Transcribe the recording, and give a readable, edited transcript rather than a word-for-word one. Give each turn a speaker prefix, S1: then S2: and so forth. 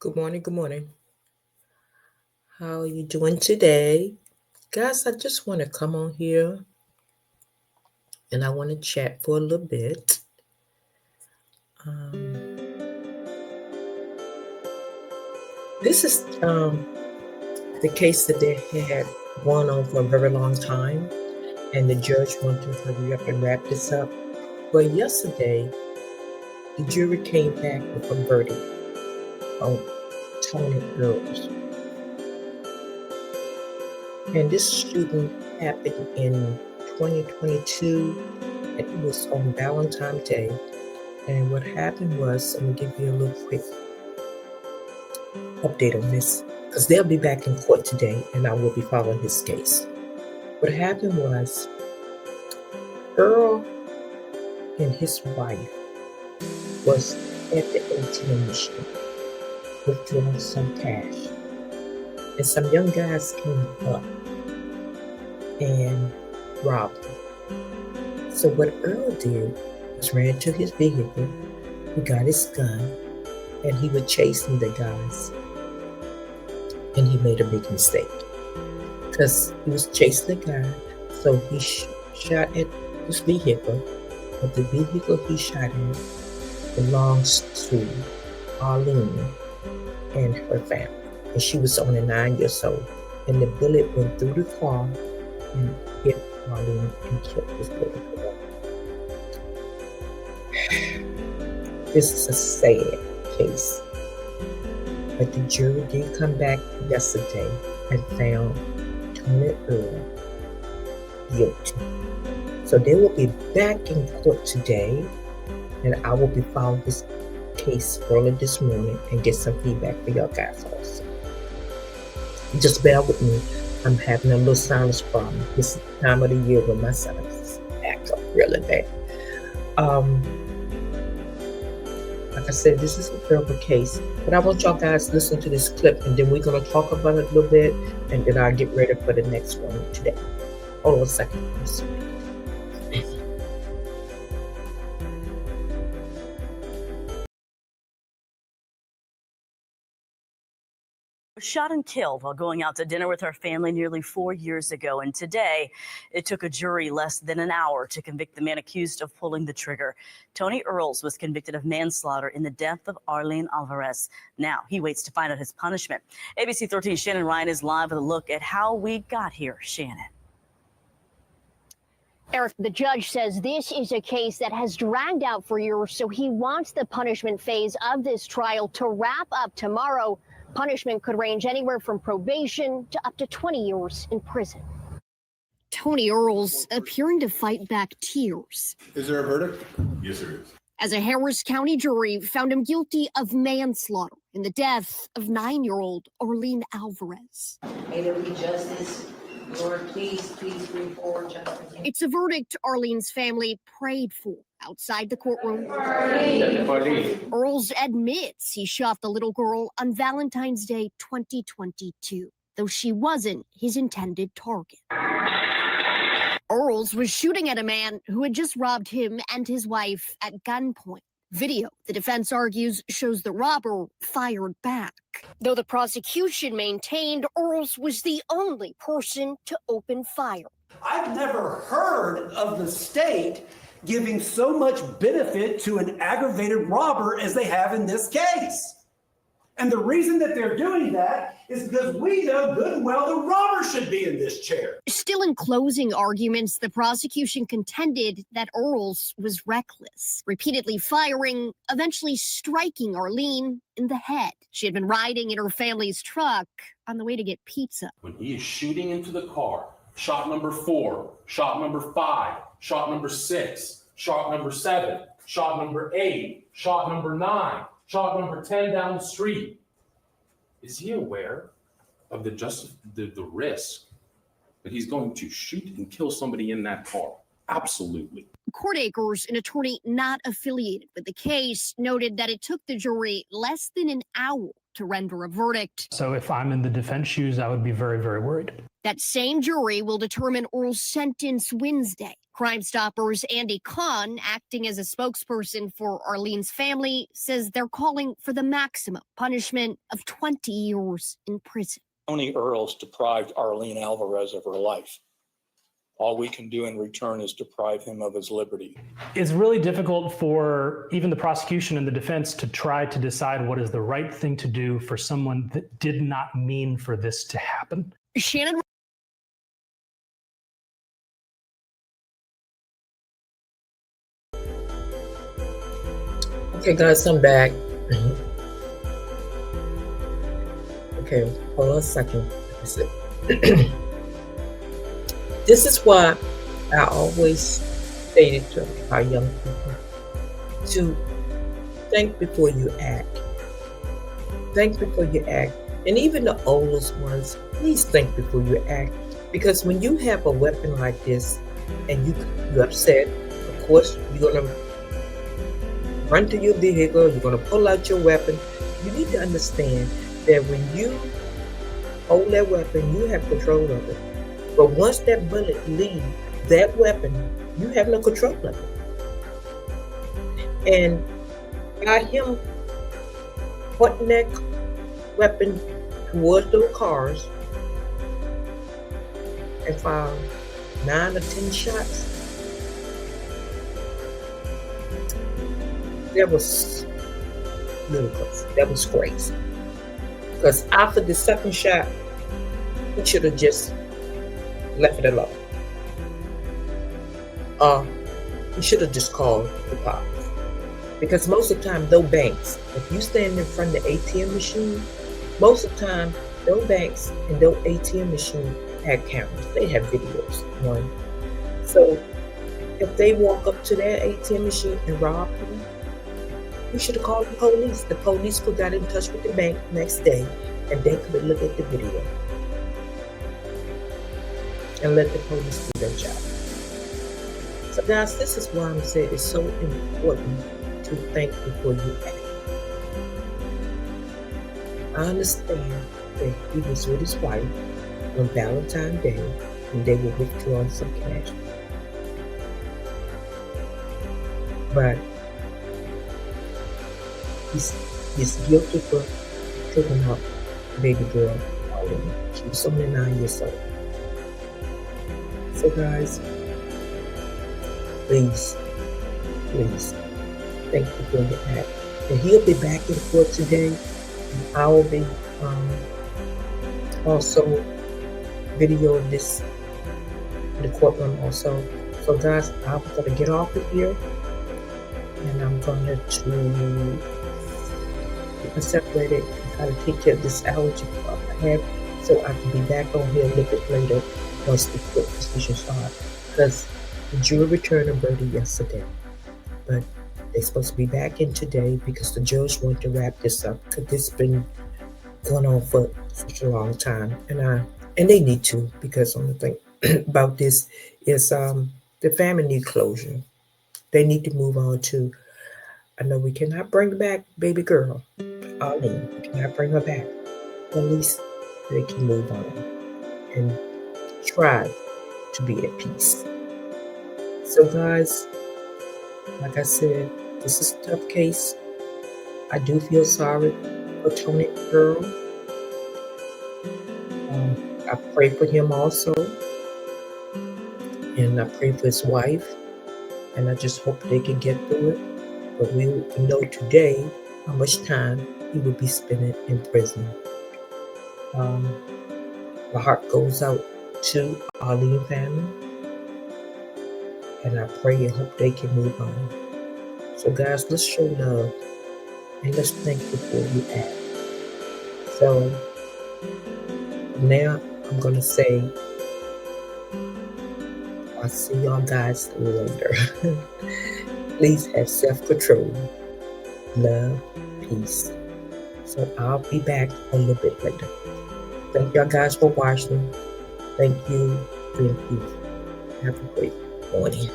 S1: Good morning. Good morning. How are you doing today? Guys, I just want to come on here and I want to chat for a little bit. This is the case that they had gone on for a very long time, and the judge wanted to hurry up and wrap this up. But yesterday, the jury came back with a verdict on Tony Earls. And this shooting happened in 2022. And it was on Valentine's Day. And what happened was, I'm going to give you a little quick update on this, because they'll be back in court today, and I will be following his case. What happened was, Earl and his wife was at the ATM machine withdrawing some cash. And some young guys came up and robbed them. So what Earl did was ran to his vehicle, he got his gun, and he was chasing the guys. And he made a big mistake because he was chasing the guy. So he shot at his vehicle, but the vehicle he shot at belongs to Arlene and her family. And she was only 9 years old. And the bullet went through the car and hit Arlene and killed this little girl. This is a sad case. But the jury did come back yesterday and found Tony Earls guilty. So they will be back in court today, and I will be following this case early this morning and get some feedback for y'all guys also. Just bear with me. I'm having a little sinus problem. This is the time of the year when my sinuses act up really bad. Like I said, this is a terrible case, but I want y'all guys to listen to this clip, and then we're going to talk about it a little bit, and then I'll get ready for the next one today. Hold on a second.
S2: Shot and killed while going out to dinner with her family nearly 4 years ago. And today, it took a jury less than an hour to convict the man accused of pulling the trigger. Tony Earls was convicted of manslaughter in the death of Arlene Alvarez. Now, he waits to find out his punishment. ABC 13's Shannon Ryan is live with a look at how we got here. Shannon.
S3: Eric, the judge says this is a case that has dragged out for years, so he wants the punishment phase of this trial to wrap up tomorrow. Punishment could range anywhere from probation to up to 20 years in prison. Tony Earls appearing to fight back tears.
S4: Is there a verdict? Yes, there is.
S3: As a Harris County jury found him guilty of manslaughter in the death of 9-year-old Arlene Alvarez.
S5: May there be justice. Lord, please bring forward justice.
S3: It's a verdict Arlene's family prayed for outside the courtroom. Earls admits he shot the little girl on Valentine's Day 2022, though she wasn't his intended target. Earls was shooting at a man who had just robbed him and his wife at gunpoint. Video, the defense argues, shows the robber fired back. Though the prosecution maintained Earls was the only person to open fire.
S6: I've never heard of the state giving so much benefit to an aggravated robber as they have in this case. And the reason that they're doing that is because we know good and well the robber should be in this chair.
S3: Still in closing arguments, the prosecution contended that Earls was reckless, repeatedly firing, eventually striking Arlene in the head. She had been riding in her family's truck on the way to get pizza.
S7: When he is shooting into the car, shot number 4, shot number 5, shot number 6, shot number 7, shot number 8, shot number 9, shot number 10 down the street. Is he aware of the risk that he's going to shoot and kill somebody in that car? Absolutely.
S3: Courtacres, an attorney not affiliated with the case, noted that it took the jury less than an hour to render a verdict.
S8: So if I'm in the defense shoes, I would be very, very worried.
S3: That same jury will determine Earl's sentence Wednesday. Crime Stoppers Andy Kahn, acting as a spokesperson for Arlene's family, says they're calling for the maximum punishment of 20 years in prison.
S9: Tony Earls deprived Arlene Alvarez of her life. All we can do in return is deprive him of his liberty.
S8: It's really difficult for even the prosecution and the defense to try to decide what is the right thing to do for someone that did not mean for this to happen.
S3: Shannon.
S1: Okay, guys, I'm back. Okay, hold on a second. This is why I always stated to our young people to think before you act. Think before you act. And even the oldest ones, please think before you act. Because when you have a weapon like this and you're upset, of course, you're going to run to your vehicle, you're going to pull out your weapon. You need to understand that when you hold that weapon, you have control of it. But once that bullet leaves that weapon, you have no control of it. And by him pointing that weapon towards those cars and firing 9 or 10 shots, that was ludicrous. That was crazy. Because after the second shot, he should have just left it alone. He should have just called the cops. Because most of the time, those banks, if you stand in front of the ATM machine, most of the time, those banks and those ATM machines have cameras. They have videos. One. So if they walk up to that ATM machine and rob them, you should have called the police. The police could have got in touch with the bank next day and they could have looked at the video and let the police do their job. So guys, this is why I'm saying it's so important to think before you act. I understand that he was with his wife on Valentine's Day and they were withdrawing some cash. But he's guilty for taking her baby girl, Arlene. She was only 9 years old. So guys, please think before you act. And he'll be back in court today. And I will be also videoing this in the courtroom also. So guys, I'm gonna get off of here and I'm gonna get me separated and try to take care of this allergy problem I have, so I can be back on here a little bit later once the court decision starts. Because the jury returned a verdict yesterday, but they're supposed to be back in today because the judge wanted to wrap this up because this has been going on for such a long time, and they need to, because the only thing about this is the family need closure. They need to move on to. I know we cannot bring back baby girl, Arlene. We cannot bring her back. But at least they can move on and try to be at peace. So guys, like I said, this is a tough case. I do feel sorry for Tony Earls. I pray for him also. And I pray for his wife. And I just hope they can get through it. But we know today how much time he will be spending in prison. My heart goes out to Arlene family. And I pray and hope they can move on. So guys, let's show love and let's think before we act. So now I'm gonna say, I'll see y'all guys later. Please have self-control, love, peace. So I'll be back a little bit later. Thank y'all guys for watching. Thank you. Have a great morning.